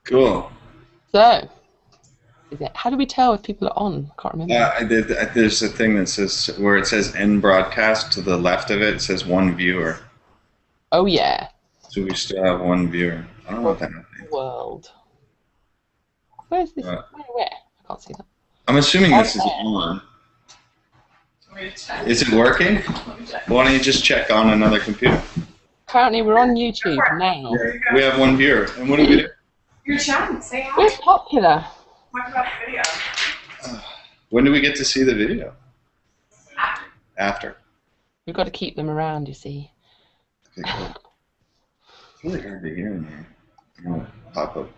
Cool. So, how do we tell if people are on? I can't remember. There's a thing that says where it says end broadcast to the left of it. It says one viewer. Oh yeah, So we still have one viewer. I don't know what across that the means. world. Where's this? Uh, Where? I can't see that. I'm assuming Oh, this is on. Is it working? Why don't you just check on another computer? apparently we're on YouTube now. Yeah. We have one viewer. And what do we do? You're chatting. Say We're hi. popular. Talk about the video. When do we get to see the video? After. After. We've got to keep them around, you see. Okay, cool. It's really hard to hear in here. Pop up.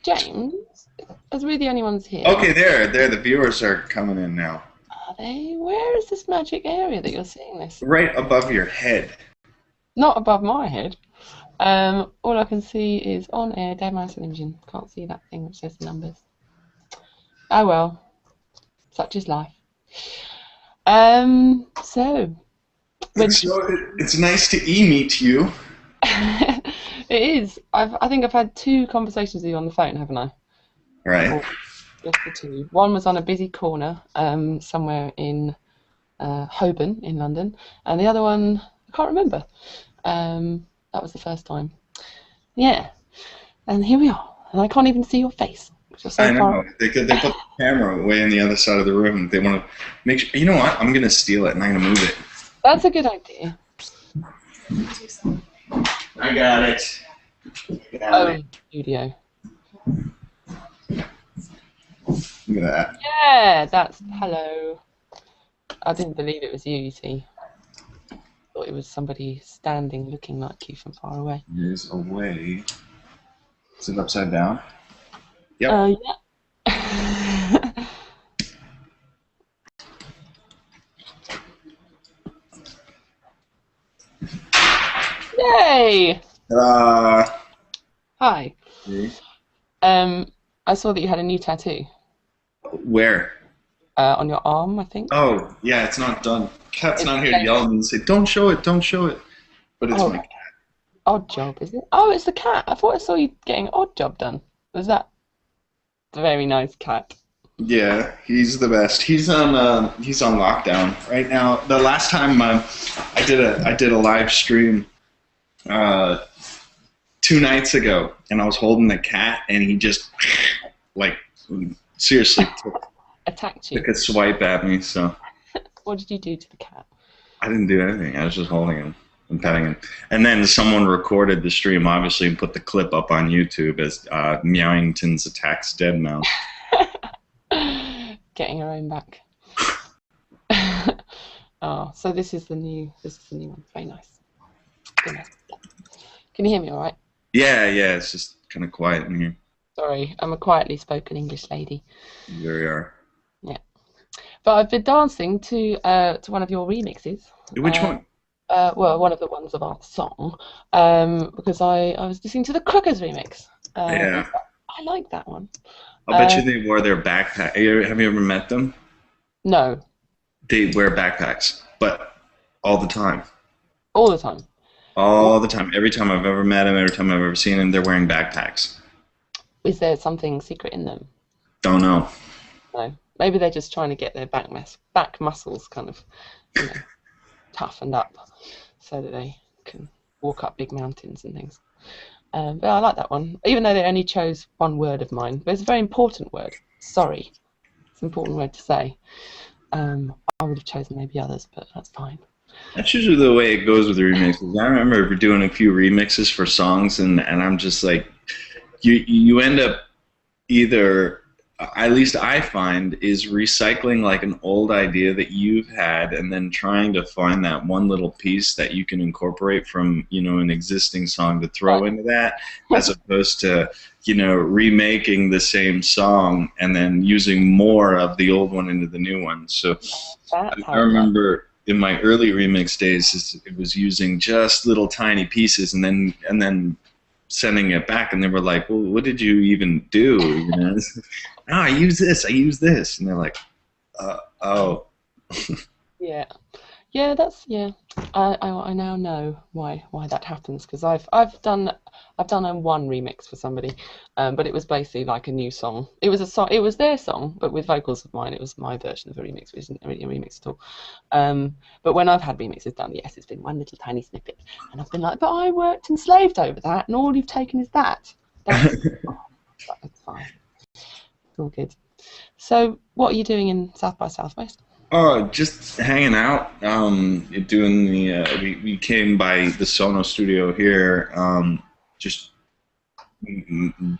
James, as we're the only ones here. Okay, there. The viewers are coming in now. Are they? Where is this magic area that you're seeing this? Right above your head. Not above my head. All I can see is on air, deadmau5 and Imogen. Can't see that thing which says the numbers. Oh well, such is life. So It's nice to e-meet you. it is. I think I've had 2 conversations with you on the phone, haven't I? Right. Or just the 2. One was on a busy corner, somewhere in Holborn in London, and the other one I can't remember. That was the first time. Yeah, and here we are, and I can't even see your face, which is so I far. know. They put the camera way on the other side of the room. They want to make sure. You know what? I'm going to steal it and I'm going to move it. That's a good idea. I got it. Studio. Look at that. Yeah, that's hello. I didn't believe it was you see. Thought it was somebody standing looking like you from far away. There's a way. Is it upside down? Yep. Yeah. Yay! Hi. I saw that you had a new tattoo Where? on your arm, I think. Oh, yeah, it's not done. Cat's not here to It's yell at me and say, don't show it, don't show it. But it's oh, my cat. odd job, is it? Oh, it's the cat. I thought I saw you getting odd job done. Was that the very nice cat? Yeah, he's the best. He's on lockdown right now. The last time I did a live stream 2 nights ago, and I was holding the cat, and he just like seriously Attacked you. took a swipe at me. So What did you do to the cat? I didn't do anything. I was just holding him and petting him. And then someone recorded the stream, obviously, and put the clip up on YouTube as Meowington's attacks deadmau5. Getting her own back. Oh, so this is the new one. Very nice. Very nice. Can you hear me all right? Yeah, it's just kind of quiet in here. Sorry, I'm a quietly spoken English lady. There we are. Yeah. But I've been dancing to one of your remixes. Which one? Well, one of the ones of our song, because I was listening to the Crookers remix. Yeah. I like that one. I'll bet you they wore their backpack. Have you ever met them? No, They wear backpacks, but all the time. all the time. All the time. Every time I've ever met them, every time I've ever seen them, they're wearing backpacks. Is there something secret in them? Don't know. No. Maybe they're just trying to get their back muscles kind of, toughened up, so that they can walk up big mountains and things. But I like that one, even though they only chose one word of mine. But it's a very important word. Sorry, it's an important word to say. I would have chosen maybe others, but that's fine. That's usually the way it goes with remixes. I remember doing a few remixes for songs, and I'm just like, you end up either, at least I find, is recycling like an old idea that you've had, and then trying to find that one little piece that you can incorporate from an existing song to throw into that, as opposed to remaking the same song and then using more of the old one into the new one. So I remember in my early remix days, it was using just little tiny pieces, and then sending it back, and they were like, "Well, what did you even do?" I use this, and they're like, "Oh." Yeah, Yeah, yeah. I now know why that happens, because I've done one remix for somebody, but it was basically like a new song. It was a song. It was their song, but with vocals of mine. It was my version of a remix, which isn't really a remix at all. But when I've had remixes done, yes, it's been one little tiny snippet, and I've been like, but I worked and slaved over that, and all you've taken is that. That's fine. It's all good. So, what are you doing in South by Southwest? Oh, just hanging out. Doing the we came by the Sono studio here. Just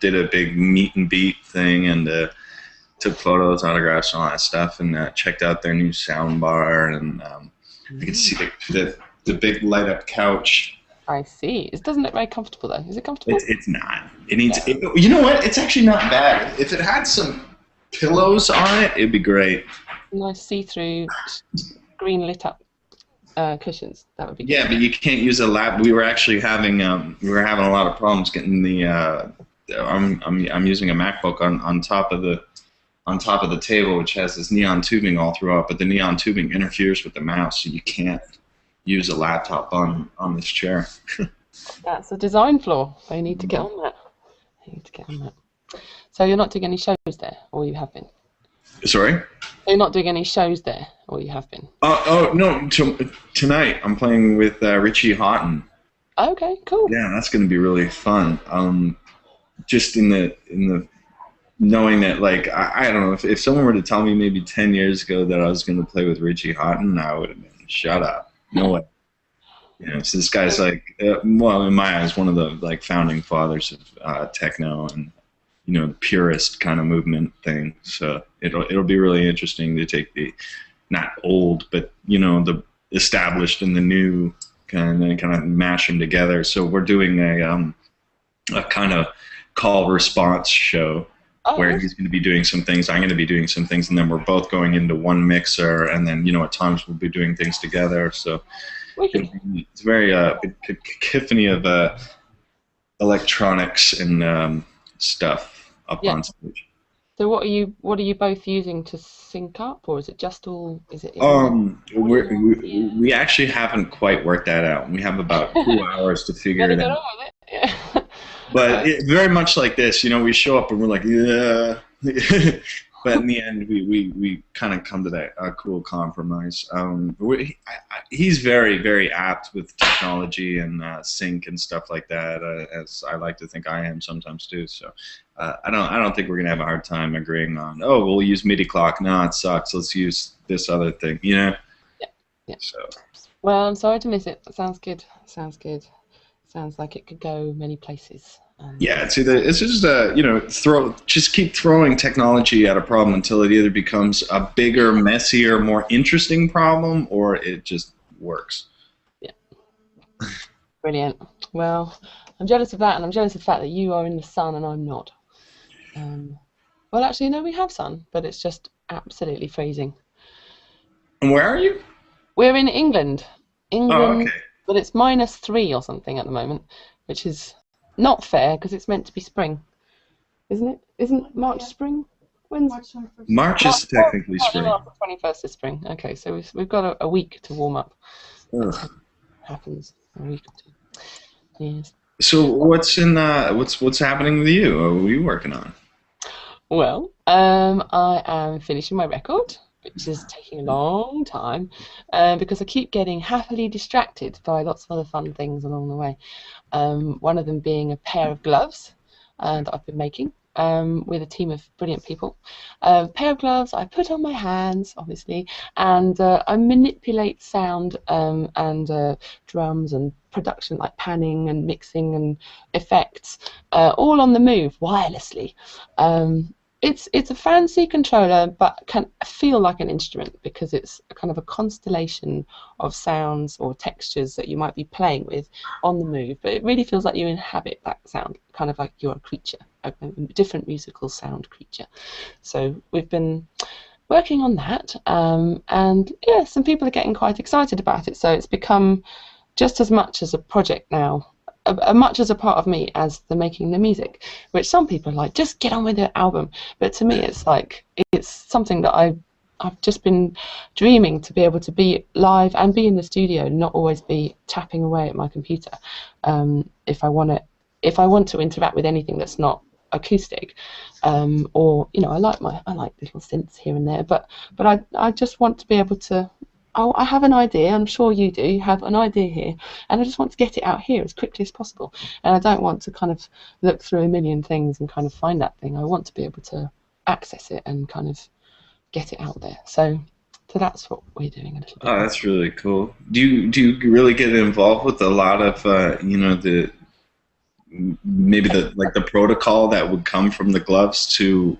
did a big meet and beat thing and took photos, autographs, and all that stuff, and checked out their new sound bar. And I could see the big light up couch. I see. It doesn't look very comfortable though. Is it comfortable? It's not. It needs. Yeah. You know what? It's actually not bad. If it had some pillows on it, it'd be great. Nice see-through, green lit up cushions. That would be good. Yeah, but you can't use a lap. We were actually having a lot of problems getting the. I'm using a MacBook on top of the table, which has this neon tubing all throughout, but the neon tubing interferes with the mouse, so you can't use a laptop on this chair. That's a design flaw. They need to get on that. So you're not doing any shows there, or you have been? Sorry? You're not doing any shows there, or you have been? No. Tonight I'm playing with Richie Houghton. Okay, cool. Yeah, that's going to be really fun. Just in the knowing that, like, I don't know, if someone were to tell me maybe 10 years ago that I was going to play with Richie Houghton, I would have been, shut up. No way. So this guy's like, well, in my eyes, one of the like founding fathers of techno and purist kind of movement thing. So it'll be really interesting to take the not old, but the established and the new kind of mash them together. So we're doing a kind of call response show. Where he's going to be doing some things, I'm going to be doing some things, and then we're both going into one mixer, and then at times we'll be doing things together. So it's very cacophony of electronics and stuff up on stage. So what are you both using to sync up, or is it just all? We actually haven't quite worked that out. We have about 2 hours to figure it out. Yeah. But very much like this, we show up and we're like, yeah. But in the end, we kind of come to that cool compromise. He's very, very apt with technology and sync and stuff like that, as I like to think I am sometimes too. So I don't think we're gonna have a hard time agreeing on. Oh, we'll use MIDI clock. No, it sucks. Let's use this other thing. Yeah. So. Well, I'm sorry to miss it. That sounds good. Sounds like it could go many places. Yeah, it's just just keep throwing technology at a problem until it either becomes a bigger, messier, more interesting problem, or it just works. Yeah. Brilliant. Well, I'm jealous of that, and I'm jealous of the fact that you are in the sun and I'm not. Well, actually, no, we have sun, but it's just absolutely freezing. And where are you? We're in England. Oh, okay. But it's -3 or something at the moment, which is not fair because it's meant to be spring, isn't it? Isn't March spring? When's March is technically spring. The 21st is spring. Okay, so we've got a week to warm up. Happens a week or two. Yes. So what's happening with you? What are you working on? Well, I am finishing my record, which is taking a long time because I keep getting happily distracted by lots of other fun things along the way. One of them being a pair of gloves that I've been making with a team of brilliant people. A pair of gloves I put on my hands, obviously, and I manipulate sound and drums and production, like panning and mixing and effects, all on the move wirelessly. It's a fancy controller, but can feel like an instrument because it's a kind of a constellation of sounds or textures that you might be playing with on the move. But it really feels like you inhabit that sound, kind of like you're a creature, a different musical sound creature. So we've been working on that, and yeah, some people are getting quite excited about it. So it's become just as much as a project now. Much as a part of me as the making the music, which some people are like, just get on with the album. But to me, it's like, it's something that I've just been dreaming to be able to be live and be in the studio, and not always be tapping away at my computer. If I want to interact with anything that's not acoustic, or I like little synths here and there, but I just want to be able to. Oh, I have an idea. I'm sure you do. You have an idea here, and I just want to get it out here as quickly as possible. And I don't want to kind of look through a million things and kind of find that thing. I want to be able to access it and kind of get it out there. So that's what we're doing a little bit. Oh, that's really cool. Do you really get involved with a lot of the maybe the protocol that would come from the gloves to?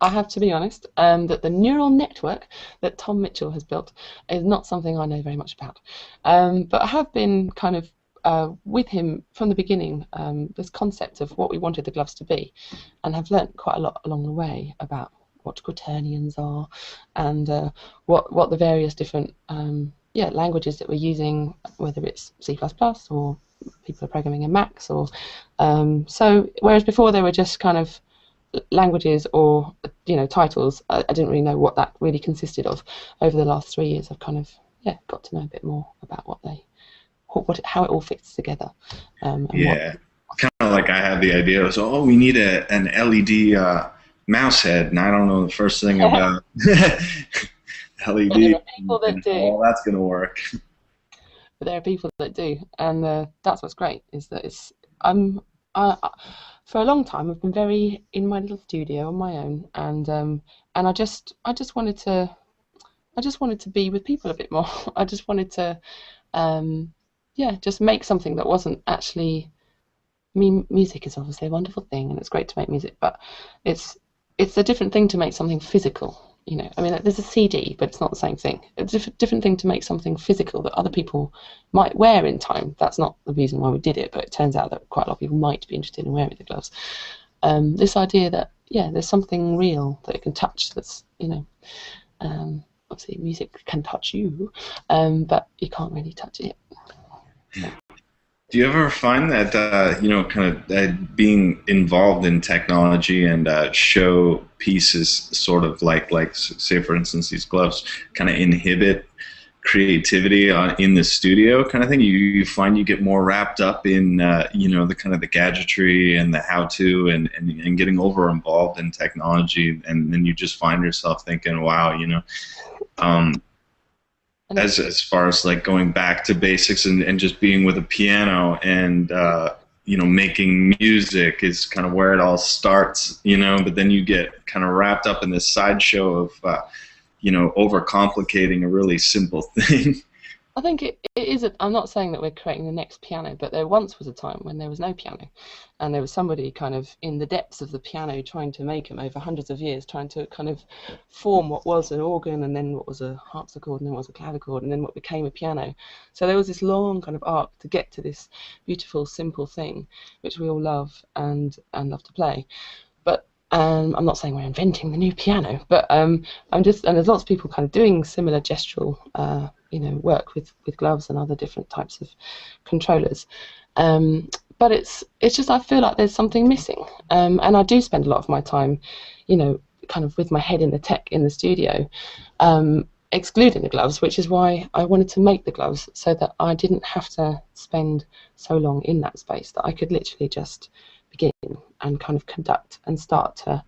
I have to be honest, that the neural network that Tom Mitchell has built is not something I know very much about. But I have been kind of with him from the beginning, this concept of what we wanted the gloves to be, and have learnt quite a lot along the way about what quaternions are, and what the various different languages that we're using, whether it's C++ or people are programming in Macs, or so whereas before they were just kind of languages or titles, I didn't really know what that really consisted of. Over the last 3 years, I've kind of got to know a bit more about how it all fits together. Kind of like I had the idea. So we need an LED mouse head, and I don't know the first thing about LED. There are people that do. Well, that's gonna work. But there are people that do, and that's what's great. Is that for a long time I've been very in my little studio on my own, and I just wanted to be with people a bit more. I just wanted to just make something that wasn't actually. I mean, music is obviously a wonderful thing, and it's great to make music, but it's a different thing to make something physical. I mean, there's a CD, but it's not the same thing. It's a different thing to make something physical that other people might wear in time. That's not the reason why we did it, but it turns out that quite a lot of people might be interested in wearing the gloves. This idea that, there's something real that it can touch that's, obviously music can touch you, but you can't really touch it. Do you ever find that kind of being involved in technology and show pieces, sort of like say for instance these gloves, kind of inhibit creativity in the studio kind of thing? You find you get more wrapped up in the kind of the gadgetry and the how-to and getting over involved in technology, and then you just find yourself thinking, wow, as far as like going back to basics and just being with a piano and making music is kind of where it all starts, but then you get kind of wrapped up in this sideshow of overcomplicating a really simple thing. I think it is. I'm not saying that we're creating the next piano, but there once was a time when there was no piano, and there was somebody kind of in the depths of the piano trying to make them over hundreds of years, trying to kind of form what was an organ, and then what was a harpsichord, and then what was a clavichord, and then what became a piano. So there was this long kind of arc to get to this beautiful, simple thing, which we all love and love to play. But I'm not saying we're inventing the new piano, but and there's lots of people kind of doing similar gestural work with gloves and other different types of controllers. But it's just I feel like there's something missing. And I do spend a lot of my time, kind of with my head in the tech in the studio, excluding the gloves, which is why I wanted to make the gloves, so that I didn't have to spend so long in that space, that I could literally just begin and kind of conduct and start to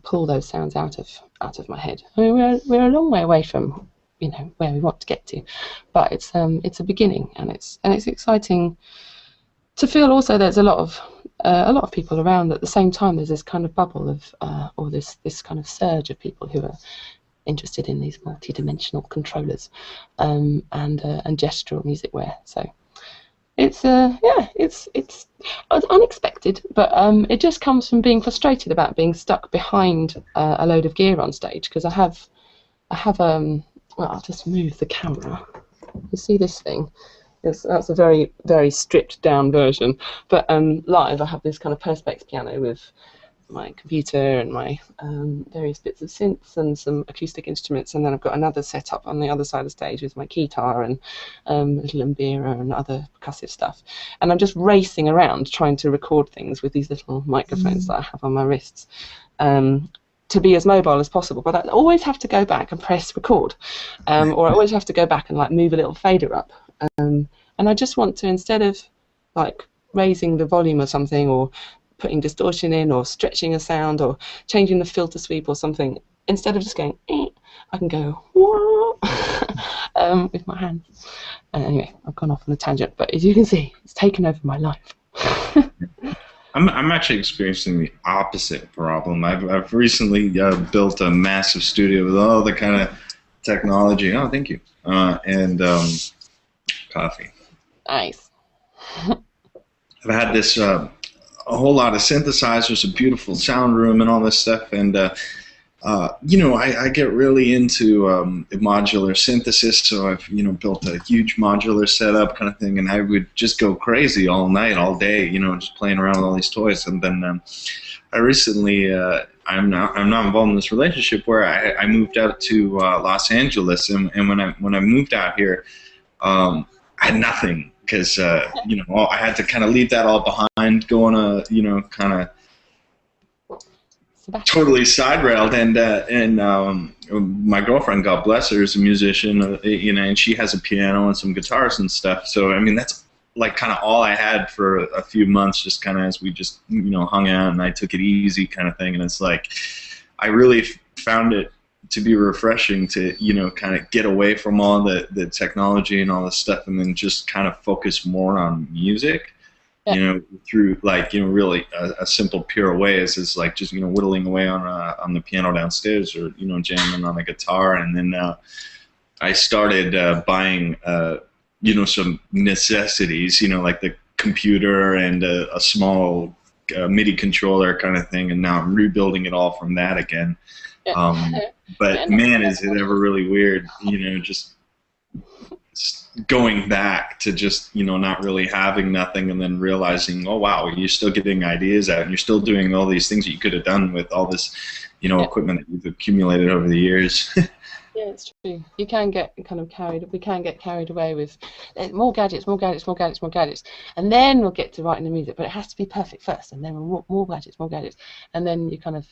pull those sounds out of my head. I mean, we're a long way away from where we want to get to, but it's a beginning, and it's exciting to feel also there's a lot of people around at the same time. There's this kind of bubble of or this kind of surge of people who are interested in these multi-dimensional controllers and gestural musicware. So it's unexpected, but it just comes from being frustrated about being stuck behind a load of gear on stage, because I have well, I'll just move the camera. You see this thing? That's a very, very stripped down version. But live, I have this kind of Perspex piano with my computer and my various bits of synths and some acoustic instruments, and then I've got another setup on the other side of the stage with my guitar and little mbira and other percussive stuff. And I'm just racing around trying to record things with these little microphones that I have on my wrists. to be as mobile as possible, but I always have to go back and press record, or I always have to go back and like move a little fader up, and I just want to, instead of like raising the volume or something, or putting distortion in, or stretching a sound, or changing the filter sweep or something, instead of just going, I can go with my hands. And anyway, I've gone off on a tangent, but as you can see, it's taken over my life. I'm actually experiencing the opposite problem. I've recently built a massive studio with all the kind of technology. Oh, thank you. And coffee. Nice. I've had this a whole lot of synthesizers, a beautiful sound room, and all this stuff. And you know, I get really into modular synthesis, so I've built a huge modular setup kind of thing, and I would just go crazy all night, all day, just playing around with all these toys. And then I recently, I'm not involved in this relationship where I moved out to Los Angeles, and when I moved out here, I had nothing because I had to kind of leave that all behind, go on a kind of totally side railed, and my girlfriend, God bless her, is a musician, and she has a piano and some guitars and stuff. So I mean, that's like kind of all I had for a few months, just kind of as we just hung out, and I took it easy kind of thing. And it's like I really found it to be refreshing to kind of get away from all the technology and all this stuff, and then just kind of focus more on music. Yeah. Through like really a simple pure way is like just whittling away on the piano downstairs, or jamming on the guitar. And then I started buying some necessities, like the computer and a small MIDI controller kind of thing, and now I'm rebuilding it all from that again. But man, is it ever really weird, just going back to just not really having nothing, and then realizing, oh wow, you're still getting ideas out, and you're still doing all these things that you could have done with all this equipment that you've accumulated over the years. Yeah, it's true. You can get kind of we can get carried away with more gadgets, more gadgets, more gadgets, more gadgets, and then we'll get to writing the music. But it has to be perfect first, and then more gadgets, more gadgets, and then you kind of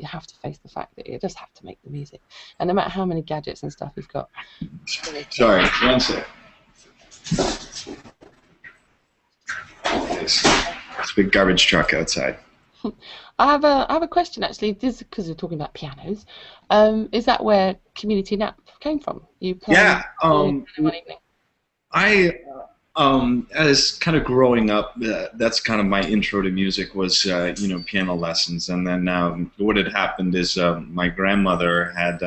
have to face the fact that you just have to make the music. And no matter how many gadgets and stuff you've got. Sorry, one sec. It's a big garbage truck outside. I have a question actually. This is because we're talking about pianos. Is that where Community Nap came from? You play one evening? As kind of growing up, that's kind of my intro to music was piano lessons. And then what had happened is my grandmother had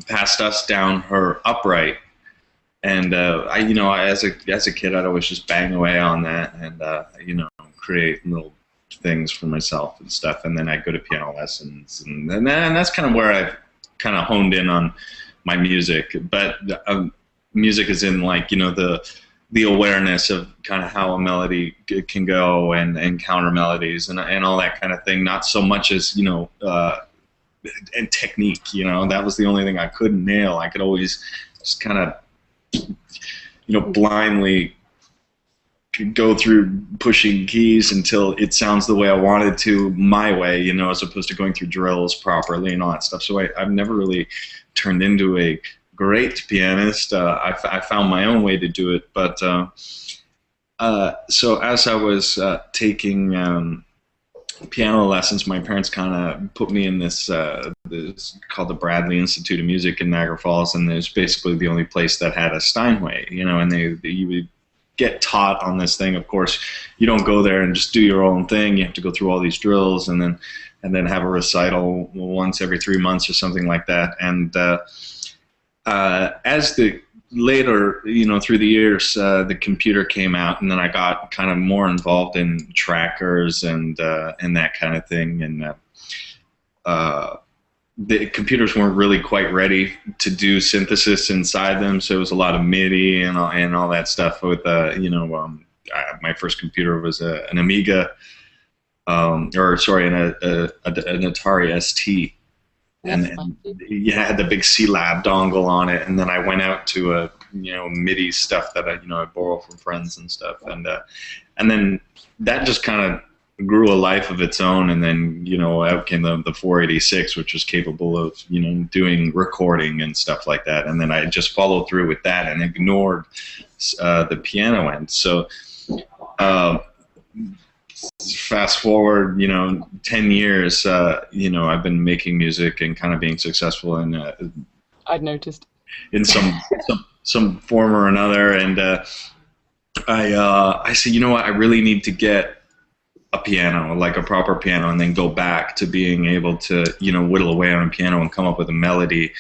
passed us down her upright, and as a kid, I'd always just bang away on that and create little things for myself and stuff. And then I go to piano lessons, and that's kind of where I've kind of honed in on my music. But music is in like the awareness of kind of how a melody can go, and counter melodies and all that kind of thing. Not so much as and technique. That was the only thing I couldn't nail. I could always just kind of blindly go through pushing keys until it sounds the way I wanted to, my way, as opposed to going through drills properly and all that stuff. So I've never really turned into a great pianist. I found my own way to do it. But so as I was taking piano lessons, my parents kind of put me in this called the Bradley Institute of Music in Niagara Falls, and it's basically the only place that had a Steinway, and you would get taught on this thing. Of course, you don't go there and just do your own thing. You have to go through all these drills, and then have a recital once every 3 months or something like that. And as the later, through the years, the computer came out, and then I got kind of more involved in trackers and that kind of thing. And the computers weren't really quite ready to do synthesis inside them, so it was a lot of MIDI and all that stuff. With my first computer was an Amiga, an Atari ST. And you had the big C-Lab dongle on it, and then I went out to MIDI stuff that I borrow from friends and stuff, and then that just kind of grew a life of its own, and then out came the 486, which was capable of doing recording and stuff like that. And then I just followed through with that and ignored the piano end. So fast forward 10 years, I've been making music and kind of being successful in I'd noticed in some form or another. And I said, you know what, I really need to get a piano, like a proper piano, and then go back to being able to, whittle away on a piano and come up with a melody.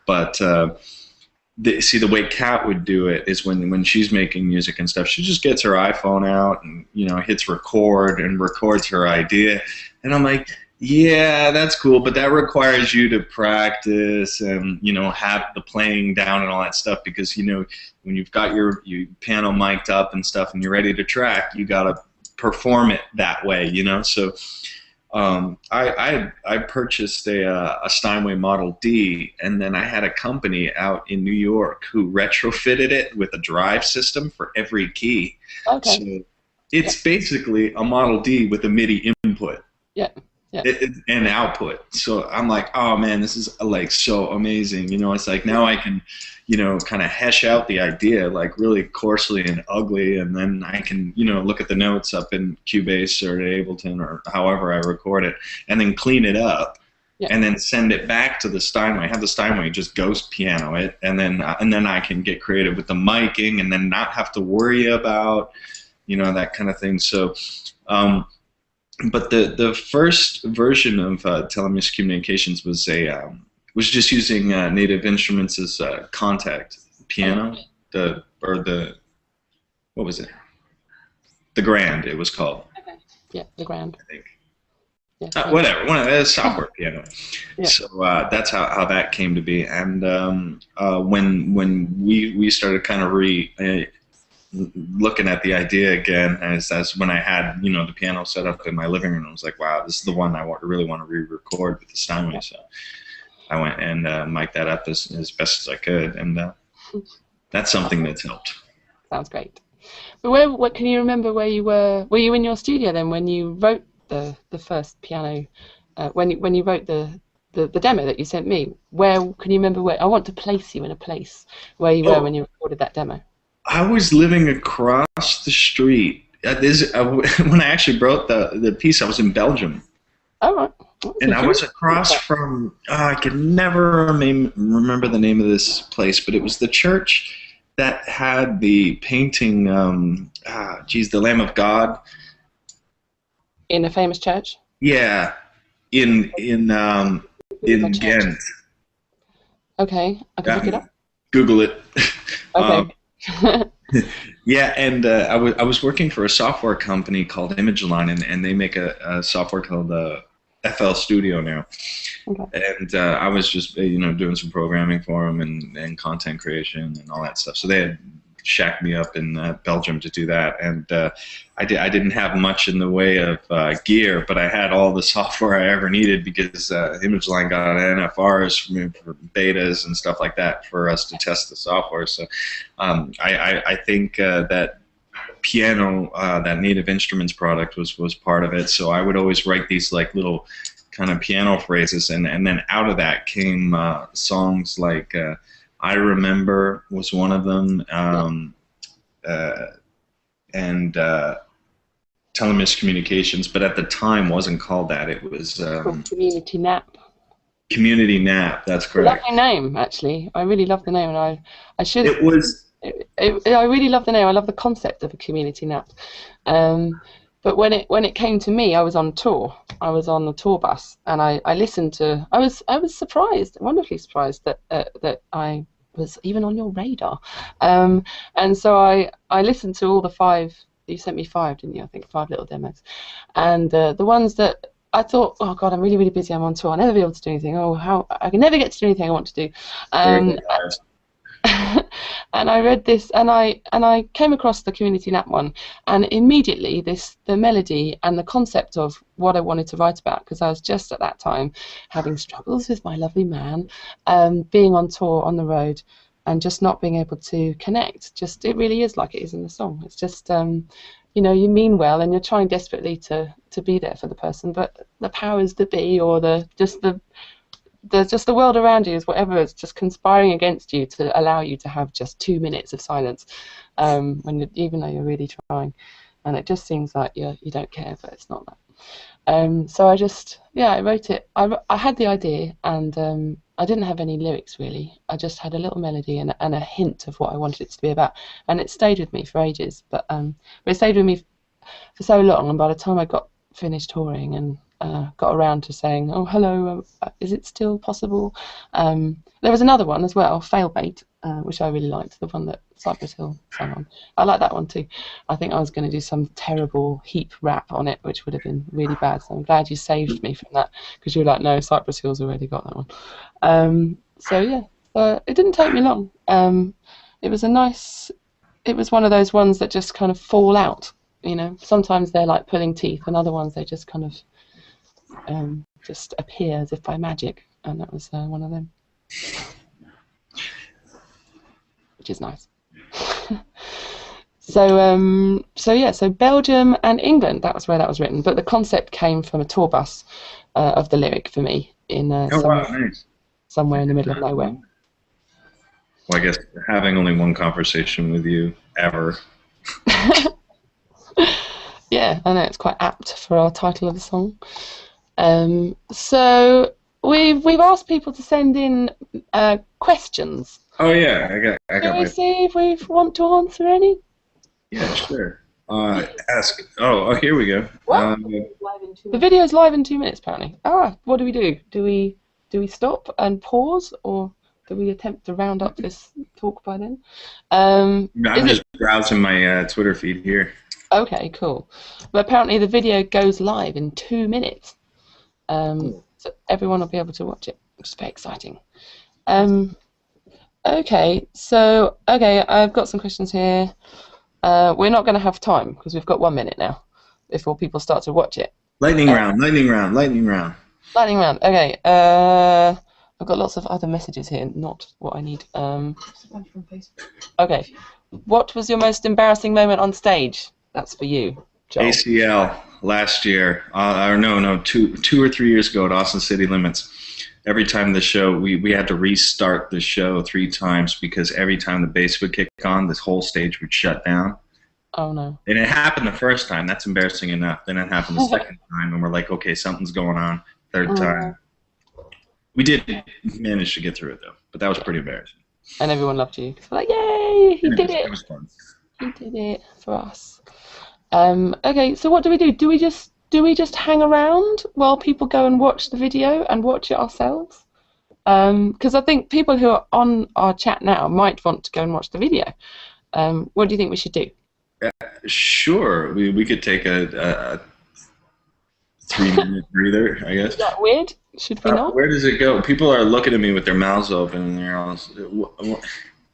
But the way Kat would do it is when she's making music and stuff, she just gets her iPhone out and hits record and records her idea. And I'm like, yeah, that's cool, but that requires you to practice and have the playing down and all that stuff, because when you've got your piano mic'd up and stuff and you're ready to track, you gotta perform it that way, So I purchased a Steinway Model D, and then I had a company out in New York who retrofitted it with a drive system for every key. Okay. So it's basically a Model D with a MIDI input. Yeah. Yeah. And output. So I'm like, oh man, this is like so amazing. It's like now I can, kind of hash out the idea like really coarsely and ugly, and then I can, look at the notes up in Cubase or Ableton or however I record it, and then clean it up, and then send it back to the Steinway. Have the Steinway just ghost piano it, and then I can get creative with the miking, and then not have to worry about, that kind of thing. So. But the first version of Telemiscommunications was just using Native Instruments as contact piano, what was it? The Grand, it was called. Okay. Yeah, the Grand. I think. Yeah, whatever, one of the software piano. Yeah. So that's how that came to be. And when we started kind of looking at the idea again, as when I had the piano set up in my living room, I was like, wow, this is the one I really want to re-record with the Steinway. So I went and mic'd that up as best as I could, and that's something that's helped. Sounds great. But what can you remember where you were? Were you in your studio then when you wrote the first piano? When you wrote the demo that you sent me? Where can you remember where? I want to place you in a place where you were when you recorded that demo. I was living across the street. When I actually wrote the piece, I was in Belgium. Oh, right. And I was across from, I can never remember the name of this place, but it was the church that had the painting, the Lamb of God. In a famous church? Yeah, in Ghent. Okay, I can look it up. Google it. Okay. Yeah, and I was working for a software company called Imogen, and they make a software called FL Studio now. Okay. And I was just doing some programming for them and content creation and all that stuff. So they had shacked me up in Belgium to do that, and I didn't have much in the way of gear, but I had all the software I ever needed, because Imogen got NFRs for betas and stuff like that for us to test the software. So I think that piano, that Native Instruments product was part of it. So I would always write these like little kind of piano phrases, and then out of that came songs like I Remember was one of them, and Telemiscommunications, but at the time wasn't called that. It was Community Nap. Community Nap, that's correct. Lovely name, actually. I really love the name, and I should. It was. I really love the name. I love the concept of a community nap. But when it came to me, I was on tour. I was on the tour bus, and I listened to. I was surprised, wonderfully surprised that I was even on your radar. And so I listened to all the 5. You sent me 5, didn't you? I think 5 little demos, and the ones that I thought, oh God, I'm really, really busy. I'm on tour. I'll never be able to do anything. Oh, how I can never get to do anything I want to do. And I read this, and I came across the Community Nap one, and immediately the melody and the concept of what I wanted to write about, because I was just at that time having struggles with my lovely man, being on tour on the road, and just not being able to connect. Just it really is like it is in the song. It's just you know, you mean well and you're trying desperately to be there for the person, but the powers that be, or just the world around you, is whatever is just conspiring against you to allow you to have just 2 minutes of silence, even though you're really trying, and it just seems like you don't care, but it's not that. So I wrote it. I had the idea, and I didn't have any lyrics really. I just had a little melody and a hint of what I wanted it to be about, and it stayed with me for ages. But it stayed with me for so long, and by the time I got finished touring and got around to saying, "Oh, hello, is it still possible?" There was another one as well, Failbait, which I really liked, the one that Cypress Hill sang on. I like that one too. I think I was going to do some terrible Heap rap on it, which would have been really bad. So I'm glad you saved me from that, because you were like, no, Cypress Hill's already got that one. It didn't take me long. It was one of those ones that just kind of fall out. You know, sometimes they're like pulling teeth, and other ones they just kind of just appear as if by magic, and that was one of them, which is nice. So Belgium and England, that was where that was written, but the concept came from a tour bus of the lyric for me in somewhere in the middle of nowhere. Well, I guess having only one conversation with you ever. Yeah, I know, it's quite apt for our title of the song. So we've asked people to send in questions. Oh yeah, I got. Can we see if we want to answer any? Yeah, sure. Ask. Oh, here we go. The video's live in 2 minutes, apparently. What do we do? Do we stop and pause, or do we attempt to round up this talk by then? I'm just browsing my Twitter feed here. Okay, cool. But apparently the video goes live in 2 minutes, so everyone will be able to watch it, which is very exciting. Okay, I've got some questions here. We're not going to have time because we've got 1 minute now before people start to watch it. Lightning round. Lightning round. Okay. I've got lots of other messages here, not what I need. Okay. What was your most embarrassing moment on stage? That's for you, Joel. ACL last year, two or 3 years ago at Austin City Limits. Every time the show, we had to restart the show 3 times because every time the bass would kick on, this whole stage would shut down. Oh no. And it happened the first time. That's embarrassing enough. Then it happened the second time, and we're like, okay, something's going on. Third time. We did manage to get through it, though. But that was pretty embarrassing. And everyone loved you. Like, yay, he did it. It was fun. He did it for us. Okay, so what do we do? Do we just hang around while people go and watch the video and watch it ourselves? Because I think people who are on our chat now might want to go and watch the video. What do you think we should do? Sure, we could take a 3-minute breather, I guess. Is that weird? Should we not? Where does it go? People are looking at me with their mouths open, and they're all.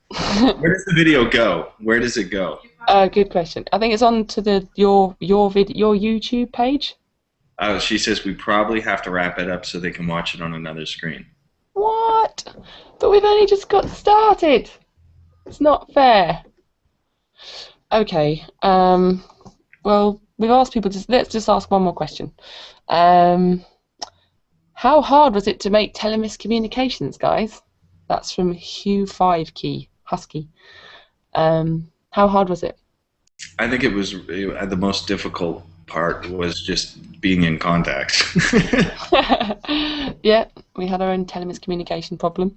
Where does the video go? Where does it go? Good question. I think it's on to your YouTube page. She says we probably have to wrap it up so they can watch it on another screen. What? But we've only just got started. It's not fair. Okay. Well, we've asked people to. Let's just ask one more question. How hard was it to make Telemiscommunications, guys? That's from Hugh5Key Husky. How hard was it? I think it was the most difficult part was just being in contact. Yeah, we had our own telemiscommunication problem,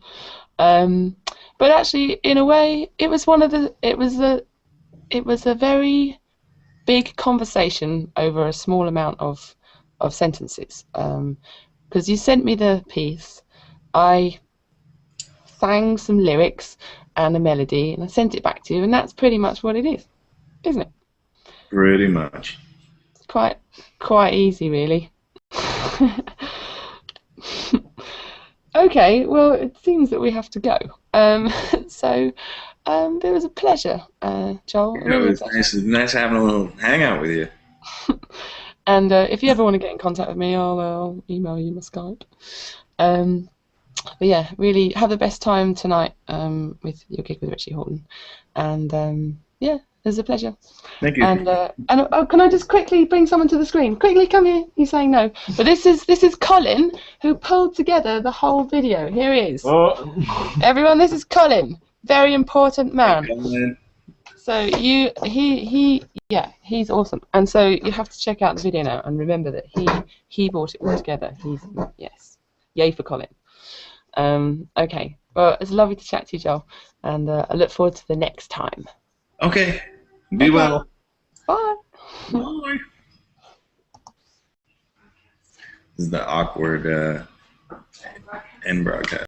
but actually, in a way, it was a very big conversation over a small amount of sentences. Because you sent me the piece, I sang some lyrics and a melody, and I sent it back to you, and that's pretty much what it is, isn't it? Pretty much. It's quite easy, really. Okay, well, it seems that we have to go. So it was a pleasure, Joel. Yeah, it was nice having a little hangout with you. And if you ever want to get in contact with me, I'll email you my Skype. But yeah, really have the best time tonight with your gig with Richie Horton. And yeah, It was a pleasure. Thank you. And oh, can I just quickly bring someone to the screen? Quickly, come here. He's saying no. But this is Colin, who pulled together the whole video. Here he is. Oh. Everyone, this is Colin. Very important man. Hey, So he's awesome. And so you have to check out the video now and remember that he brought it all together. Yes. Yay for Colin. Okay. Well, it's lovely to chat to you, Joel, and I look forward to the next time. okay. Be well. Bye. Bye. This is the awkward end broadcast.